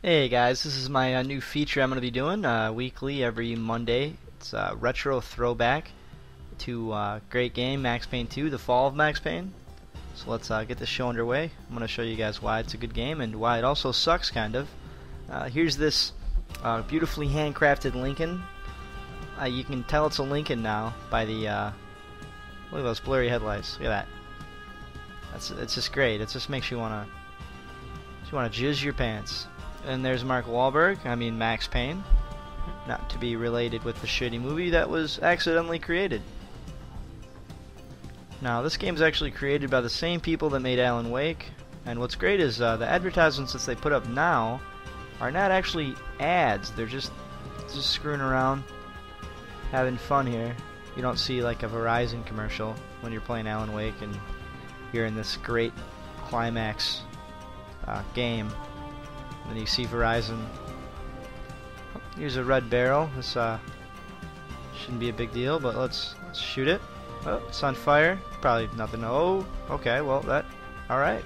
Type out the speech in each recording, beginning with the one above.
Hey guys, this is my new feature I'm going to be doing weekly every Monday. It's a retro throwback to great game Max Payne 2, the fall of Max Payne. So let's get this show underway. I'm going to show you guys why it's a good game and why it also sucks, kind of. Here's this beautifully handcrafted Lincoln. You can tell it's a Lincoln now by the look at those blurry headlights. Look at that. It's just great. It just makes you want to jizz your pants. And there's Mark Wahlberg, Max Payne, not to be related with the shitty movie that was accidentally created. Now, this game's actually created by the same people that made Alan Wake, and what's great is the advertisements that they put up now are not actually ads. They're just screwing around, having fun here. You don't see like a Verizon commercial when you're playing Alan Wake and you're in this great climax game. Then you see Verizon. Oh, here's a red barrel. This shouldn't be a big deal, but let's shoot it. Oh, it's on fire. Probably nothing. Oh, okay. Well, that. All right.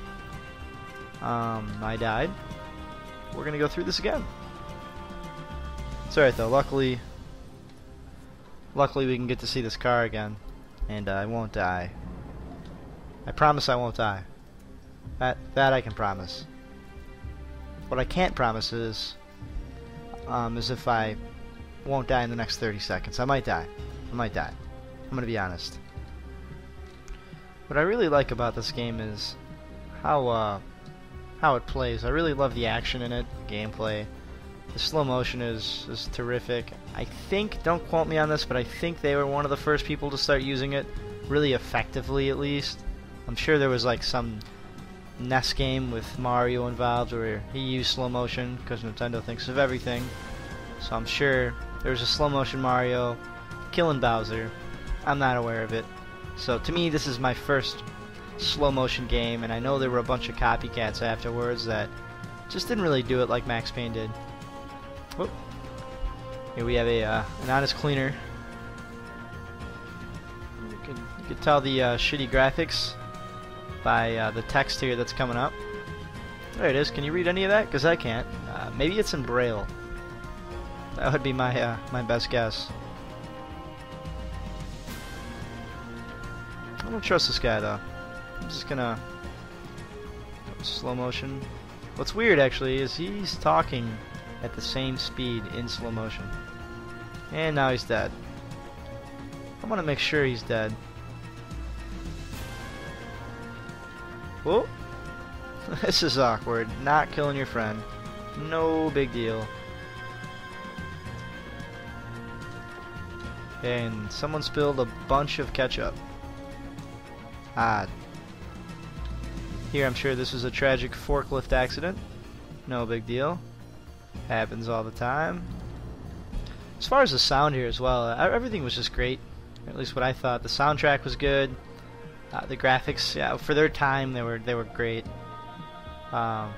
I died. We're gonna go through this again. It's alright though. Luckily, we can get to see this car again, and I won't die. I promise I won't die. That I can promise. What I can't promise is if I won't die in the next 30 seconds. I might die. I'm gonna be honest. What I really like about this game is how it plays. I really love the action in it, gameplay. The slow motion is terrific. I think, don't quote me on this, but I think they were one of the first people to start using it really effectively, at least. I'm sure there was like some NES game with Mario involved where he used slow motion because Nintendo thinks of everything. So I'm sure there's a slow motion Mario killing Bowser. I'm not aware of it. So to me, this is my first slow motion game, and I know there were a bunch of copycats afterwards that just didn't really do it like Max Payne did. Whoop. Here we have an honest cleaner. You can tell the shitty graphics by the text here that's coming up. There it is. Can you read any of that? Because I can't. Maybe it's in Braille. That would be my my best guess. I don't trust this guy though. I'm just gonna slow motion. What's weird actually is he's talking at the same speed in slow motion. And now he's dead. I want to make sure he's dead. Whoa. This is awkward. Not killing your friend. No big deal. And someone spilled a bunch of ketchup. Odd. Here I'm sure this was a tragic forklift accident. No big deal. Happens all the time. As far as the sound here as well, everything was just great. At least what I thought. The soundtrack was good. The graphics, yeah, for their time, they were great. The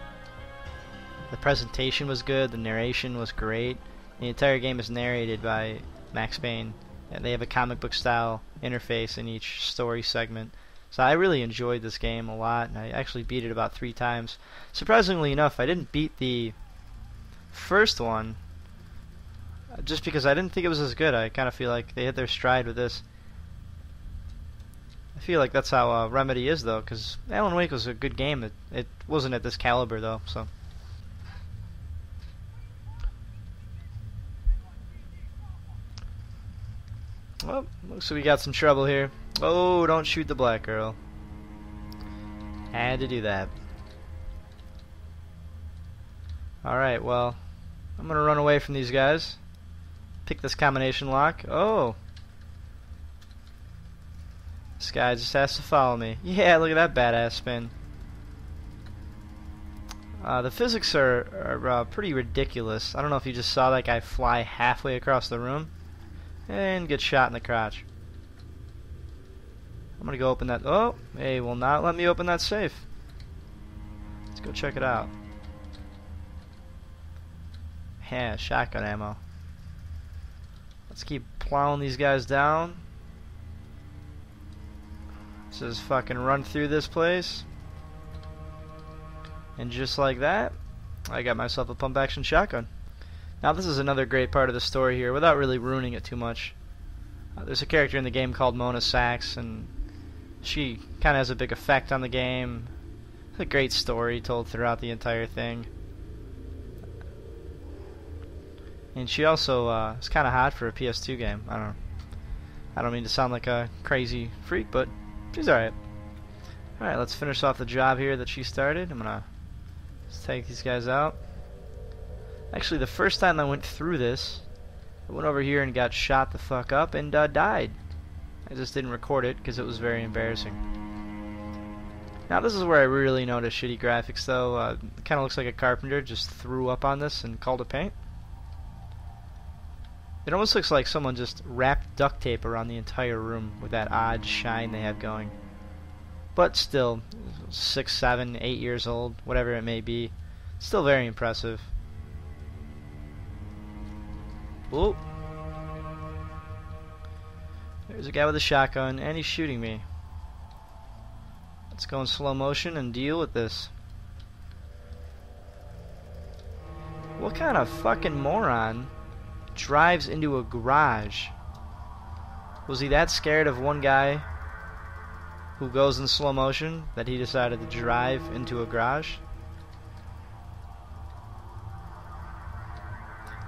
presentation was good. The narration was great. The entire game is narrated by Max Payne, and they have a comic book style interface in each story segment. So I really enjoyed this game a lot, and I actually beat it about 3 times. Surprisingly enough, I didn't beat the first one just because I didn't think it was as good. I kind of feel like they hit their stride with this. I feel like that's how Remedy is, though, because Alan Wake was a good game. It wasn't at this caliber, though, so. Well, looks like we got some trouble here. Oh, don't shoot the black girl. Had to do that. Alright, well, I'm gonna run away from these guys. Pick this combination lock. Oh! This guy just has to follow me. Yeah, look at that badass spin. The physics are pretty ridiculous. I don't know if you just saw that guy fly halfway across the room and get shot in the crotch. I'm gonna go open that. Oh, hey, will not let me open that safe. Let's go check it out. Yeah, shotgun ammo. Let's keep plowing these guys down. Let's just fucking run through this place. And just like that, I got myself a pump action shotgun. Now this is another great part of the story here, without really ruining it too much. There's a character in the game called Mona Sachs, and she kind of has a big effect on the game. It's a great story told throughout the entire thing. And she also is kind of hot for a PS2 game. I don't mean to sound like a crazy freak, but she's alright. Alright, let's finish off the job here that she started. I'm gonna just take these guys out. Actually, the first time I went through this, I went over here and got shot the fuck up and died. I just didn't record it because it was very embarrassing. Now this is where I really noticed shitty graphics though. It kind of looks like a carpenter just threw up on this and called it paint. It almost looks like someone just wrapped duct tape around the entire room with that odd shine they have going. But still, 6, 7, 8 years old, whatever it may be, still very impressive. Whoa. There's a guy with a shotgun, and he's shooting me. Let's go in slow motion and deal with this. What kind of fucking moron drives into a garage? Was he that scared of one guy who goes in slow motion that he decided to drive into a garage?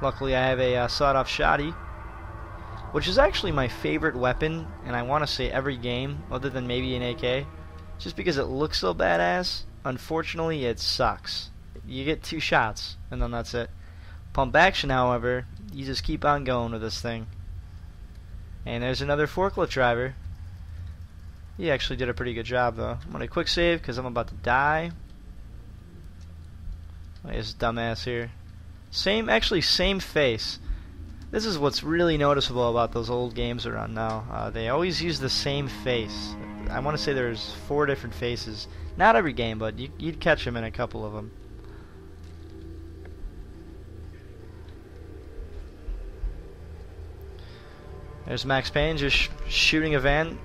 Luckily I have a sawed-off shotty, which is actually my favorite weapon, and I want to say every game other than maybe an AK, just because it looks so badass. Unfortunately it sucks. You get 2 shots and then that's it. Pump action, however, you just keep on going with this thing. And there's another forklift driver. He actually did a pretty good job though. I'm gonna quick save because I'm about to die. Look at this dumbass here. Actually same face. This is what's really noticeable about those old games around now. They always use the same face. I want to say there's 4 different faces. Not every game, but you'd catch them in a couple of them. There's Max Payne just shooting a van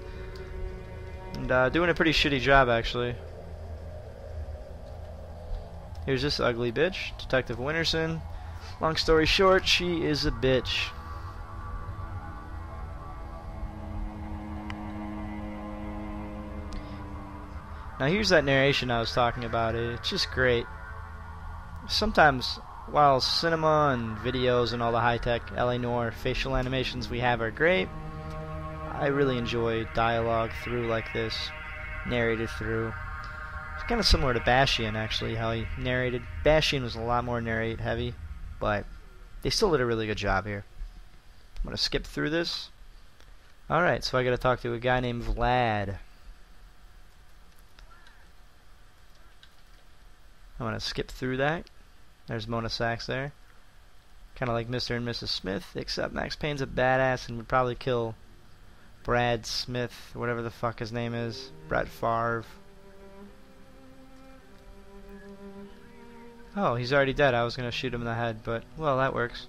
and doing a pretty shitty job actually. Here's this ugly bitch, Detective Winterson. Long story short, she is a bitch. Now here's that narration I was talking about. It's just great. Sometimes, while cinema and videos and all the high-tech LA Noire facial animations we have are great, I really enjoy dialogue through like this, narrated through. It's kind of similar to Bastion actually, how he narrated. Bastion was a lot more narrate heavy, but they still did a really good job here. I'm going to skip through this. Alright, so I got to talk to a guy named Vlad. I'm going to skip through that. There's Mona Sachs there. Kind of like Mr. and Mrs. Smith, except Max Payne's a badass and would probably kill Brad Smith, whatever the fuck his name is. Brett Favre. Oh, he's already dead. I was going to shoot him in the head, but, well, that works.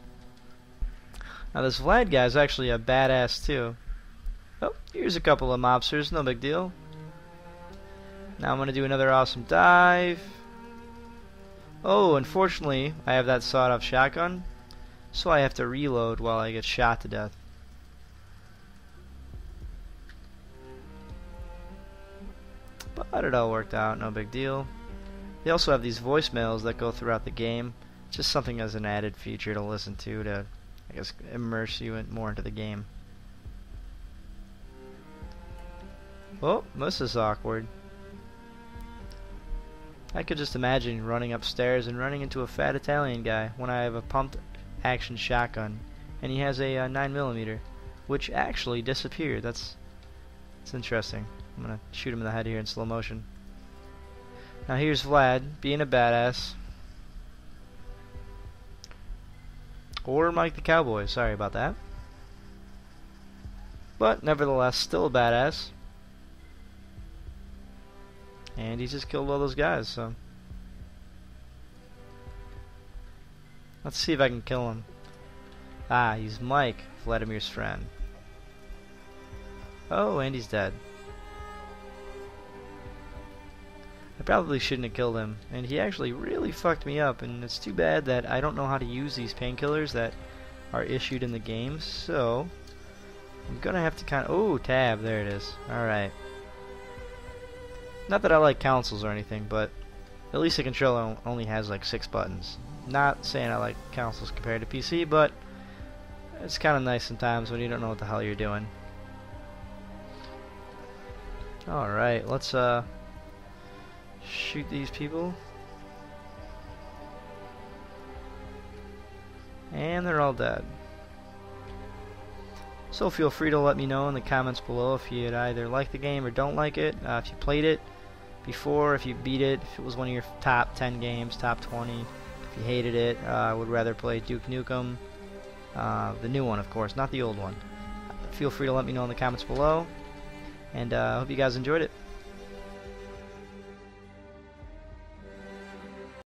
Now, this Vlad guy is actually a badass, too. Oh, here's a couple of mobsters. No big deal. Now I'm going to do another awesome dive. Oh, unfortunately, I have that sawed-off shotgun, so I have to reload while I get shot to death. But it all worked out. No big deal. They also have these voicemails that go throughout the game. Just something as an added feature to listen to I guess, immerse you more into the game. Oh, this is awkward. I could just imagine running upstairs and running into a fat Italian guy when I have a pumped action shotgun and he has a 9mm, which actually disappeared. That's interesting. I'm gonna shoot him in the head here in slow motion. Now here's Vlad being a badass. Or Mike the Cowboy, sorry about that. But nevertheless, still a badass. And he just killed all those guys, so. Let's see if I can kill him. Ah, he's Mike, Vladimir's friend. Oh, and he's dead. I probably shouldn't have killed him, and he actually really fucked me up, and it's too bad that I don't know how to use these painkillers that are issued in the game, so I'm gonna have to kind of... Oh, tab, there it is. Alright. Not that I like consoles or anything, but at least the controller only has like 6 buttons. Not saying I like consoles compared to PC, but it's kind of nice sometimes when you don't know what the hell you're doing. Alright, let's shoot these people. And they're all dead. So feel free to let me know in the comments below if you'd either like the game or don't like it, if you played it before, if you beat it, if it was one of your top 10 games, top 20, if you hated it, would rather play Duke Nukem, the new one of course, not the old one. Feel free to let me know in the comments below, and I hope you guys enjoyed it.